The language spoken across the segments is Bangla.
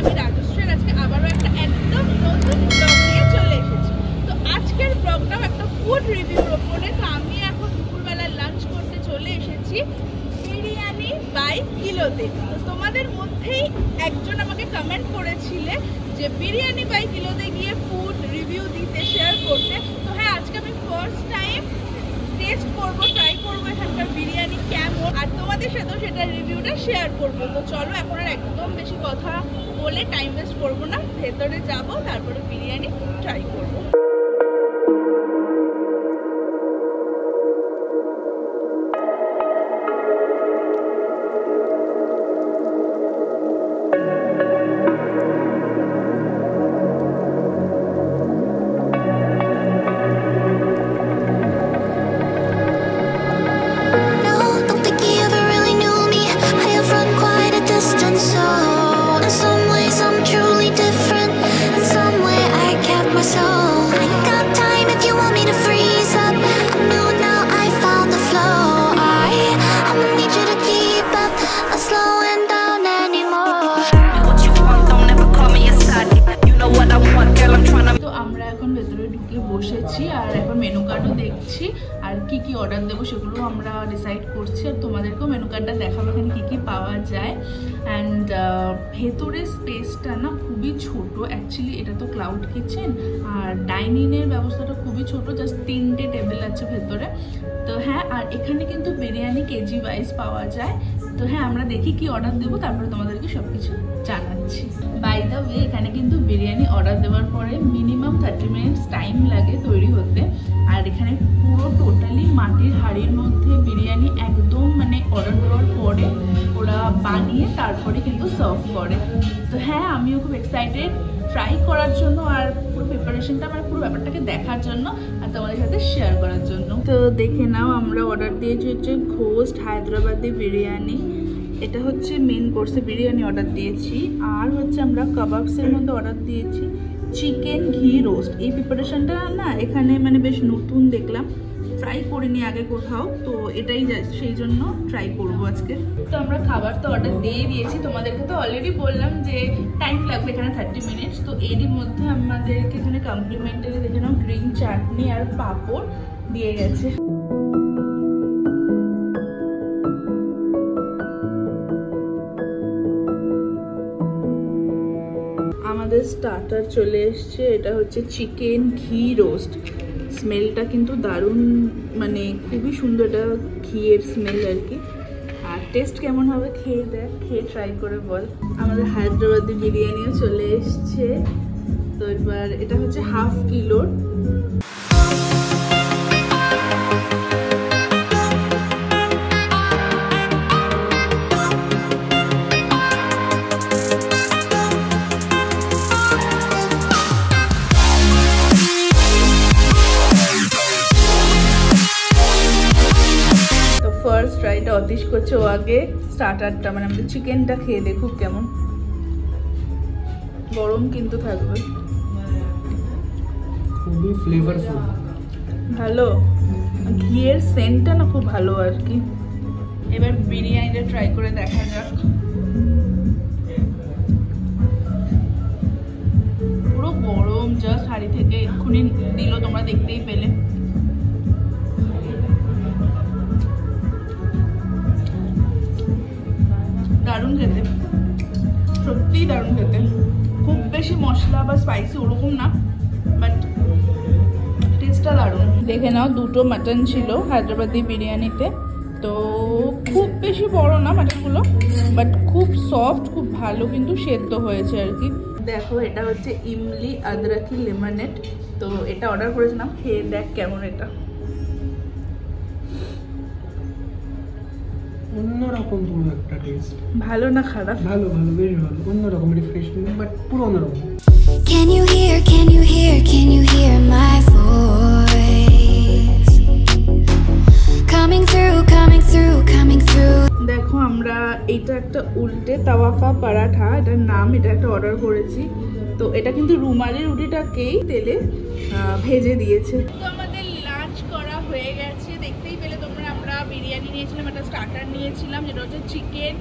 আমি রাজশ্রী আজকে আবারও একটা একদম নতুন ব্লগ নিয়ে চলে এসেছি। তো আজকের ব্লগটাও একটা ফুড রিভিউর ওপরে। তো আমি এখন দুপুরবেলা লাঞ্চ করতে চলে এসেছি বিরিয়ানি বাই কিলোতে। তো তোমাদের মধ্যেই একজন আমাকে কমেন্ট করেছিলে যে বিরিয়ানি বাই কিলোতে গিয়ে ফুড রিভিউ দিতে, শেয়ার করতে। তো হ্যাঁ, আজকে আমি ফার্স্ট টাইম টেস্ট করবো, ট্রাই করবো এখানকার বিরিয়ানি কেমন, আর তোমাদের সাথেও সেটা রিভিউটা শেয়ার করবো। তো চলো, এখন আর একদম বেশি কথা বলে টাইম ওয়েস্ট করবো না, ভেতরে যাবো, তারপরে বিরিয়ানি ট্রাই করবো। বসেছি আর এখন মেনু কার্ডও দেখছি আর কি কি অর্ডার দেবো সেগুলো আমরা ডিসাইড করছি, আর তোমাদেরকেও মেনু কার্ডটা দেখাবো এখানে কি কি পাওয়া যায়। অ্যান্ড ভেতরের স্পেসটা না খুবই ছোট, অ্যাকচুয়ালি এটা তো ক্লাউড কিচেন আর ডাইনিংয়ের ব্যবস্থাটা খুবই ছোট, জাস্ট 3টে টেবিল আছে ভেতরে। তো হ্যাঁ, আর এখানে কিন্তু বিরিয়ানি কেজি ওয়াইজ পাওয়া যায়। তো হ্যাঁ, আমরা দেখি কি অর্ডার দেবো, তারপরে তোমাদেরকে সব কিছু জানাচ্ছি। বাই দ্য ওয়ে, এখানে কিন্তু বিরিয়ানি অর্ডার দেওয়ার পরে মিনিমাম 30 মিনিটস টাইম লাগে তৈরি হতে। আর এখানে পুরো টোটালি মাটির হাঁড়ির মধ্যে বিরিয়ানি একদম মানে অর্ডার দেওয়ার পরে ওরা বানিয়ে তারপরে কিন্তু সার্ভ করে। তো হ্যাঁ, আমিও খুব এক্সাইটেড ট্রাই করার জন্য আর পুরো প্রিপারেশনটা মানে পুরো ব্যাপারটাকে দেখার জন্য আর তোমাদের সাথে শেয়ার করার জন্য। তো দেখে নাও, আমরা অর্ডার দিয়েছি হচ্ছে ঘোস্ট হায়দ্রাবাদি বিরিয়ানি। এটা হচ্ছে মেন কোর্সে বিরিয়ানি অর্ডার দিয়েছি। আর হচ্ছে আমরা কাবাবসের মধ্যে অর্ডার দিয়েছি চিকেন ঘি রোস্ট। এই প্রিপারেশনটা না এখানে মানে বেশ নতুন দেখলাম, ট্রাই করিনি আগে কোথাও, তো এটাই সেই জন্য ট্রাই করবো আজকে। তো আমরা খাবার তো অর্ডার দিয়ে দিয়েছি, তোমাদেরকে তো অলরেডি বললাম যে টাইম লাগবে এখানে 30 মিনিটস। তো এরই মধ্যে আমাদেরকে এখানে কমপ্লিমেন্টারি দেখে নাও গ্রিন চাটনি আর পাঁপড় দিয়ে গেছে। আমাদের স্টার্টার চলে এসছে, এটা হচ্ছে চিকেন ঘি রোস্ট। স্মেলটা কিন্তু দারুণ, মানে খুবই সুন্দর, এটা ঘিয়ের স্মেল আর কি। আর টেস্ট কেমন হবে খেয়ে দেখ, খেয়ে ট্রাই করে বল। আমাদের হায়দ্রাবাদি বিরিয়ানিও চলে এসছে। তো এবার এটা হচ্ছে 1/2 কিলোর। ফার্স্ট ট্রাইটা অতীশ করছে, ও আগে স্টার্টারটা মানে আমাদের চিকেনটা খেয়ে দেখুক কেমন। গরম কিন্তু থাকবে, খুবই ফ্লেভারফুল, ভালো। ঘিয়ের সেন্টটা না খুব ভালো আর কি। এবার বিরিয়ানিটা ট্রাই করে দেখা যাক। পুরো গরম, জাস্ট হাঁড়ি থেকে এক্ষুনি দিল, তোমরা দেখতেই পেলে। দারুণ খেতে, সত্যিই দারুণ খেতে। খুব বেশি মশলা বা স্পাইসি ওরকম না, বাট টেস্টটা দারুণ। দেখে নাও, 2টো মাটন ছিল হায়দ্রাবাদি বিরিয়ানিতে। তো খুব বেশি বড় না মাটনগুলো, বাট খুব সফট, খুব ভালো কিন্তু সেদ্ধ হয়েছে আর কি। দেখো, এটা হচ্ছে ইমলি আদরাকি লেমনেড। তো এটা অর্ডার করেছিলাম, খেয়ে দেখ কেমন। এটা অন্যরকম পুরো একটা টেস্ট। ভালো না খারাপ? ভালো ভালো, বেশ ভালো, অন্যরকম, রিফ্রেশিং, বাট পুরো অন্যরকম। Can you hear my voice coming through? দেখো, আমরা এইটা একটা উল্টে তাওয়াকা পরাঠা, এটার নাম, এটা একটা অর্ডার করেছি। তো এটা কিন্তু রুমালি রুটিটাকেই তেলে ভেজে দিয়েছে। তো আমাদের লাঞ্চ করা হয়ে গেছে, দেখতেই পেলে তোমরা। আমরা বিরিয়ানি নিয়েছিলাম, একটা স্টার্টার নিয়েছিলাম যেটা হচ্ছে চিকেন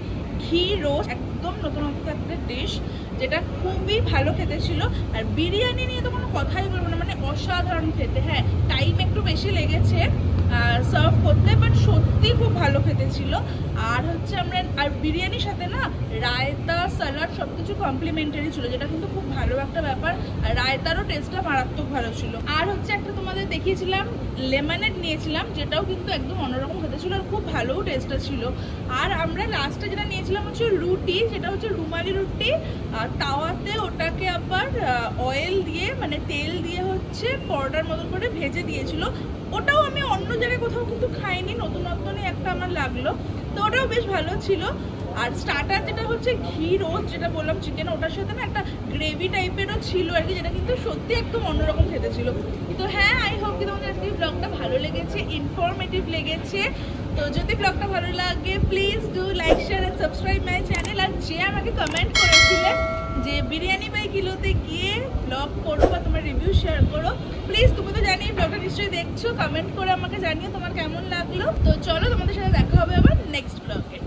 ঘি রোস্ট, একদম নতুনত্ব একটা ডিশ যেটা খুবই ভালো খেতে ছিল। আর বিরিয়ানি নিয়ে তো কোনো কথাই বলবো না, মানে অসাধারণ খেতে। হ্যাঁ, টাইম একটু বেশি লেগেছে সার্ভ করতে, বাট সত্যি খুব ভালো খেতে ছিল। আর হচ্ছে আমরা আর বিরিয়ানির সাথে না রায়তা, স্যালাড সব কিছু কমপ্লিমেন্টারি ছিল, যেটা কিন্তু খুব ভালো একটা ব্যাপার। আর রায়তারও টেস্টটা মারাত্মক ভালো ছিল। আর হচ্ছে একটা তোমাদের দেখিয়েছিলাম লেমনেড নিয়েছিলাম, যেটাও কিন্তু একদম অন্যরকম খেতে ছিল আর খুব ভালো টেস্টটা ছিল। আর আমরা লাস্টে যেটা নিয়েছিলাম হচ্ছে রুটি, যেটা হচ্ছে রুমালি রুটি। তাওয়াতে ওটাকে আবার অয়েল দিয়ে, মানে তেল দিয়ে হচ্ছে পরোটার মতো করে ভেজে দিয়েছিল। ওটাও আমি অন্য জায়গায় কোথাও কিন্তু খাইনি, নতুনত্ব নিয়ে একটা আমার লাগলো, তো ওটাও বেশ ভালো ছিল। আর স্টার্টার যেটা হচ্ছে ঘি রোস্ট, যেটা বললাম চিকেন, ওটার সাথে না একটা গ্রেভি টাইপেরও ছিল আর কি, যেটা কিন্তু সত্যি একদম অন্যরকম খেতে ছিল। তো হ্যাঁ, আই হোপ কি তোমাদের আজকে ব্লগটা ভালো লেগেছে, ইনফরমেটিভ লেগেছে। তো যদি ব্লগটা ভালো লাগে please do like, share and subscribe my channel. আর যে আমাকে কমেন্ট করেছিলে যে বিরিয়ানি বাই কিলোতে গিয়ে ব্লগ করো বা তোমার রিভিউ শেয়ার করো, প্লিজ তুমি তো জানি ব্লগটা নিশ্চয়ই দেখছো, কমেন্ট করে আমাকে জানিও তোমার কেমন লাগলো। তো চলো, তোমাদের সাথে দেখা হবে আবার নেক্সট ব্লগে।